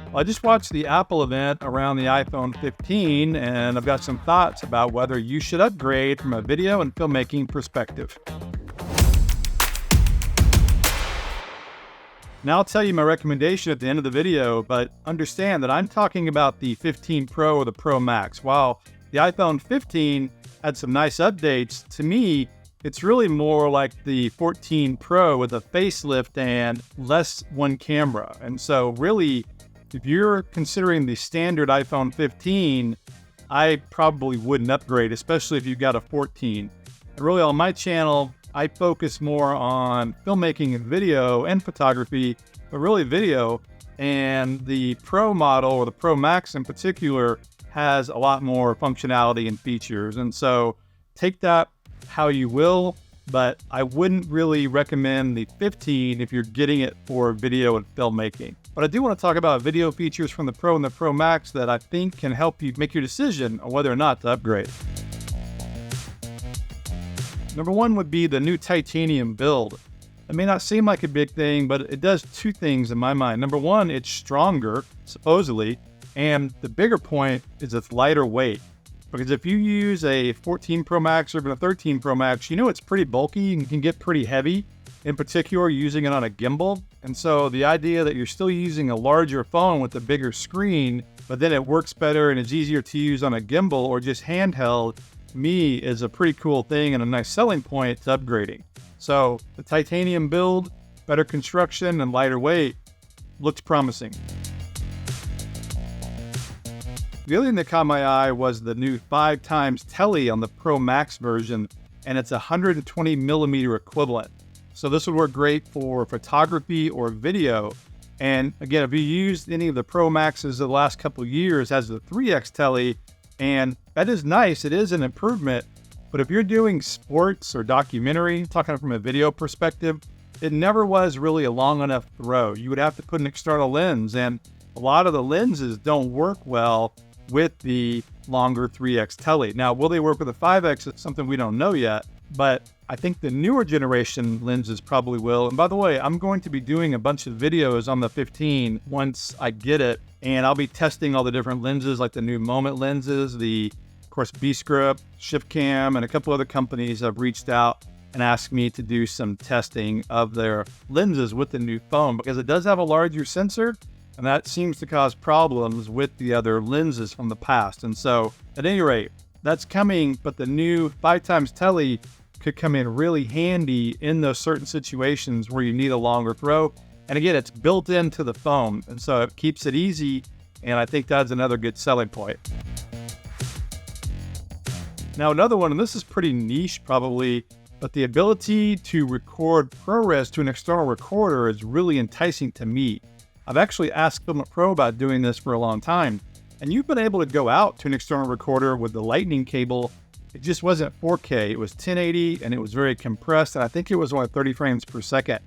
Well, I just watched the Apple event around the iPhone 15, and I've got some thoughts about whether you should upgrade from a video and filmmaking perspective. Now I'll tell you my recommendation at the end of the video, but understand that I'm talking about the 15 Pro or the Pro Max. While the iPhone 15 had some nice updates, to me, it's really more like the 14 Pro with a facelift and less one camera. And so really, if you're considering the standard iPhone 15, I probably wouldn't upgrade, especially if you've got a 14. And really on my channel, I focus more on filmmaking and video and photography, but really video. And the Pro model, or the Pro Max in particular, has a lot more functionality and features. And so take that how you will, but I wouldn't really recommend the 15 if you're getting it for video and filmmaking. But I do want to talk about video features from the Pro and the Pro Max that I think can help you make your decision on whether or not to upgrade. Number one would be the new titanium build. It may not seem like a big thing, but it does two things in my mind. Number one, it's stronger, supposedly, and the bigger point is it's lighter weight. Because if you use a 14 Pro Max or even a 13 Pro Max, you know it's pretty bulky and can get pretty heavy, in particular using it on a gimbal. And so the idea that you're still using a larger phone with a bigger screen, but then it works better and it's easier to use on a gimbal or just handheld, to me is a pretty cool thing and a nice selling point to upgrading. So the titanium build, better construction and lighter weight, looks promising. The other thing that caught my eye was the new 5x tele on the Pro Max version, and it's 120 millimeter equivalent. So this would work great for photography or video. And again, if you used any of the Pro Maxes of the last couple of years, has the 3x tele, and that is nice, it is an improvement. But if you're doing sports or documentary, talking from a video perspective, it never was really a long enough throw. You would have to put an external lens, and a lot of the lenses don't work well with the longer 3x tele. Now, will they work with a 5x? It's something we don't know yet, but I think the newer generation lenses probably will. And by the way, I'm going to be doing a bunch of videos on the 15 once I get it, and I'll be testing all the different lenses, like the new Moment lenses, the, of course, B-Script, Shift Cam, and a couple other companies have reached out and asked me to do some testing of their lenses with the new phone, because it does have a larger sensor, and that seems to cause problems with the other lenses from the past. And so, at any rate, that's coming, but the new 5x tele could come in really handy in those certain situations where you need a longer throw. And again, it's built into the phone, and so it keeps it easy, and I think that's another good selling point. Now, another one, and this is pretty niche probably, but the ability to record ProRes to an external recorder is really enticing to me. I've actually asked Filmmakers Pro about doing this for a long time, and you've been able to go out to an external recorder with the lightning cable. It just wasn't 4K, it was 1080, and it was very compressed, and I think it was only 30 frames per second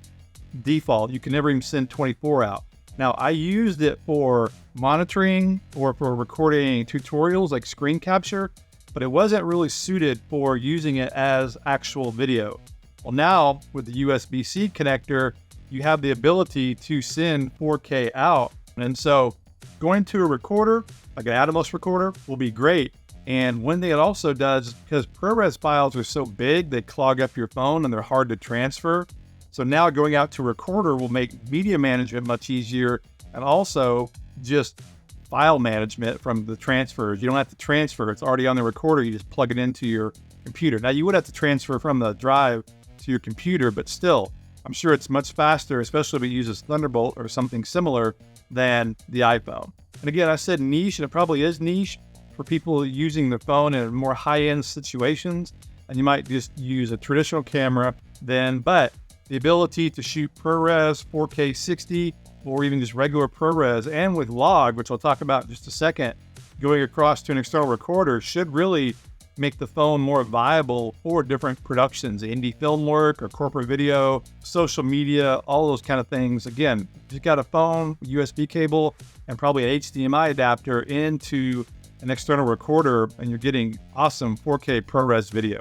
default. You can never even send 24 out. Now, I used it for monitoring or for recording tutorials like screen capture, but it wasn't really suited for using it as actual video. Well, now with the USB-C connector, you have the ability to send 4K out. And so going to a recorder, like an Atomos recorder, will be great. And one thing it also does, because ProRes files are so big, they clog up your phone and they're hard to transfer. So now going out to a recorder will make media management much easier, and also just file management from the transfers. You don't have to transfer. It's already on the recorder. You just plug it into your computer. Now, you would have to transfer from the drive to your computer, but still, I'm sure it's much faster, especially if it uses Thunderbolt or something similar than the iPhone. And again, I said niche, and it probably is niche for people using the phone in more high-end situations, and you might just use a traditional camera then, but the ability to shoot ProRes, 4K 60, or even just regular ProRes, and with log, which I'll talk about in just a second, going across to an external recorder should really make the phone more viable for different productions, indie film work or corporate video, social media, all those kind of things. Again, you've got a phone, USB cable, and probably an HDMI adapter into an external recorder, and you're getting awesome 4K ProRes video.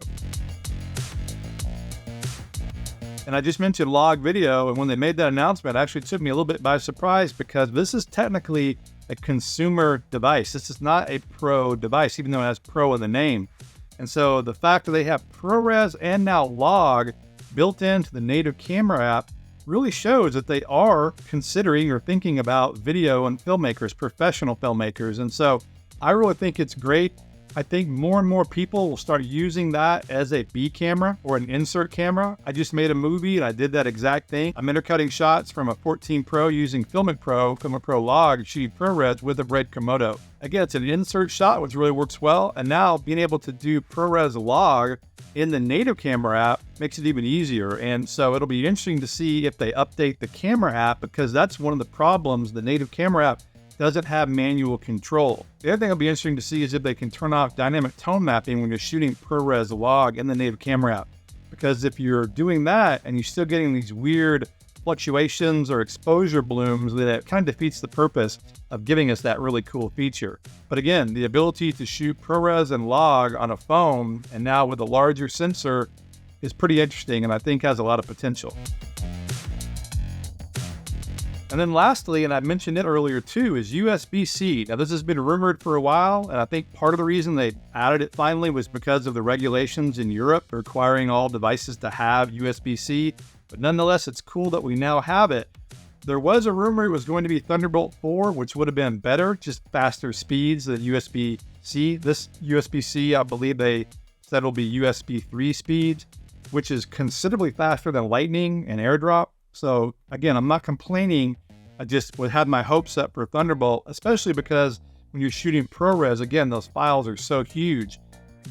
And I just mentioned log video, and when they made that announcement, it actually took me a little bit by surprise because this is technically a consumer device. This is not a pro device, even though it has pro in the name. And so the fact that they have ProRes and now log built into the native camera app really shows that they are considering or thinking about video and filmmakers, professional filmmakers. And so I really think it's great. I think more and more people will start using that as a B camera or an insert camera. I just made a movie and I did that exact thing. I'm intercutting shots from a 14 Pro using Filmic Pro Log, shooting ProRes with a Red Komodo. Again, it's an insert shot, which really works well. And now being able to do ProRes Log in the native camera app makes it even easier. And so it'll be interesting to see if they update the camera app, because that's one of the problems. The native camera app doesn't have manual control. The other thing that'll be interesting to see is if they can turn off dynamic tone mapping when you're shooting ProRes Log in the native camera app. Because if you're doing that and you're still getting these weird fluctuations or exposure blooms, then it kind of defeats the purpose of giving us that really cool feature. But again, the ability to shoot ProRes and Log on a phone, and now with a larger sensor, is pretty interesting and I think has a lot of potential. And then lastly, and I mentioned it earlier too, is USB-C. Now this has been rumored for a while, and I think part of the reason they added it finally was because of the regulations in Europe requiring all devices to have USB-C. But nonetheless, it's cool that we now have it. There was a rumor it was going to be Thunderbolt 4, which would have been better, just faster speeds than USB-C. This USB-C, I believe they said will be USB 3 speeds, which is considerably faster than Lightning and AirDrop. So again, I'm not complaining. I just would have my hopes up for Thunderbolt, especially because when you're shooting ProRes, again, those files are so huge.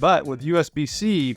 But with USB-C,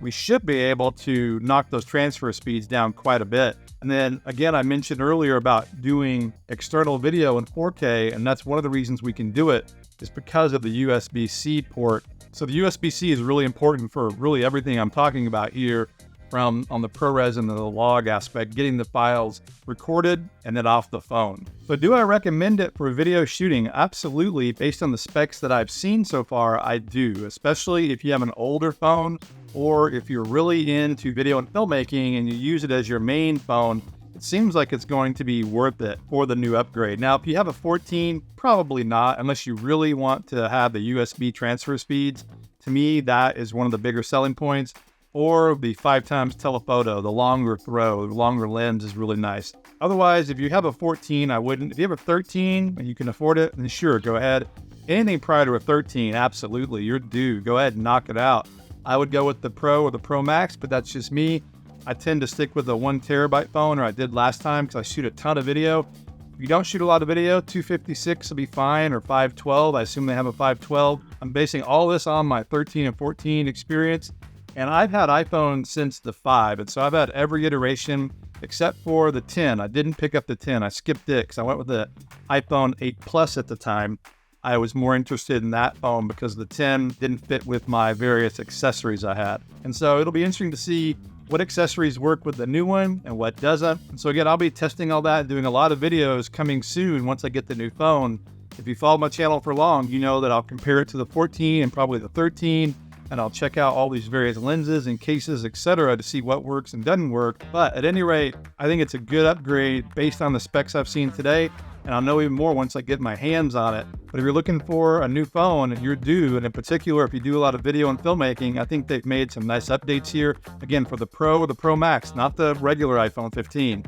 we should be able to knock those transfer speeds down quite a bit. And then again, I mentioned earlier about doing external video in 4K, and that's one of the reasons we can do it is because of the USB-C port. So the USB-C is really important for really everything I'm talking about here, from on the ProRes and the log aspect, getting the files recorded and then off the phone. So do I recommend it for video shooting? Absolutely. Based on the specs that I've seen so far, I do, especially if you have an older phone or if you're really into video and filmmaking and you use it as your main phone. It seems like it's going to be worth it for the new upgrade. Now, if you have a 14, probably not, unless you really want to have the USB transfer speeds. To me, that is one of the bigger selling points. Or the 5x telephoto, the longer throw, the longer lens is really nice. Otherwise, if you have a 14, I wouldn't. If you have a 13 and you can afford it, then sure, go ahead. Anything prior to a 13, absolutely, you're due. Go ahead and knock it out. I would go with the Pro or the Pro Max, but that's just me. I tend to stick with a 1 terabyte phone, or I did last time because I shoot a ton of video. If you don't shoot a lot of video, 256 will be fine, or 512. I assume they have a 512. I'm basing all this on my 13 and 14 experience. And I've had iPhone since the 5, and so I've had every iteration except for the 10. I didn't pick up the 10. I skipped it because I went with the iPhone 8 Plus at the time. I was more interested in that phone because the 10 didn't fit with my various accessories I had. And so it'll be interesting to see what accessories work with the new one and what doesn't. And so again, I'll be testing all that, doing a lot of videos coming soon once I get the new phone. If you follow my channel for long, you know that I'll compare it to the 14 and probably the 13. And I'll check out all these various lenses and cases, etc., to see what works and doesn't work. But at any rate, I think it's a good upgrade based on the specs I've seen today. And I'll know even more once I get my hands on it. But if you're looking for a new phone and you're due, and in particular, if you do a lot of video and filmmaking, I think they've made some nice updates here. Again, for the Pro or the Pro Max, not the regular iPhone 15.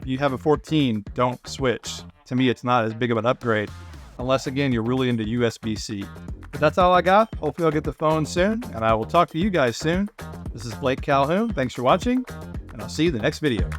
If you have a 14, don't switch. To me, it's not as big of an upgrade, unless, again, you're really into USB-C. But that's all I got. Hopefully I'll get the phone soon, and I will talk to you guys soon. This is Blake Calhoun. Thanks for watching, and I'll see you in the next video.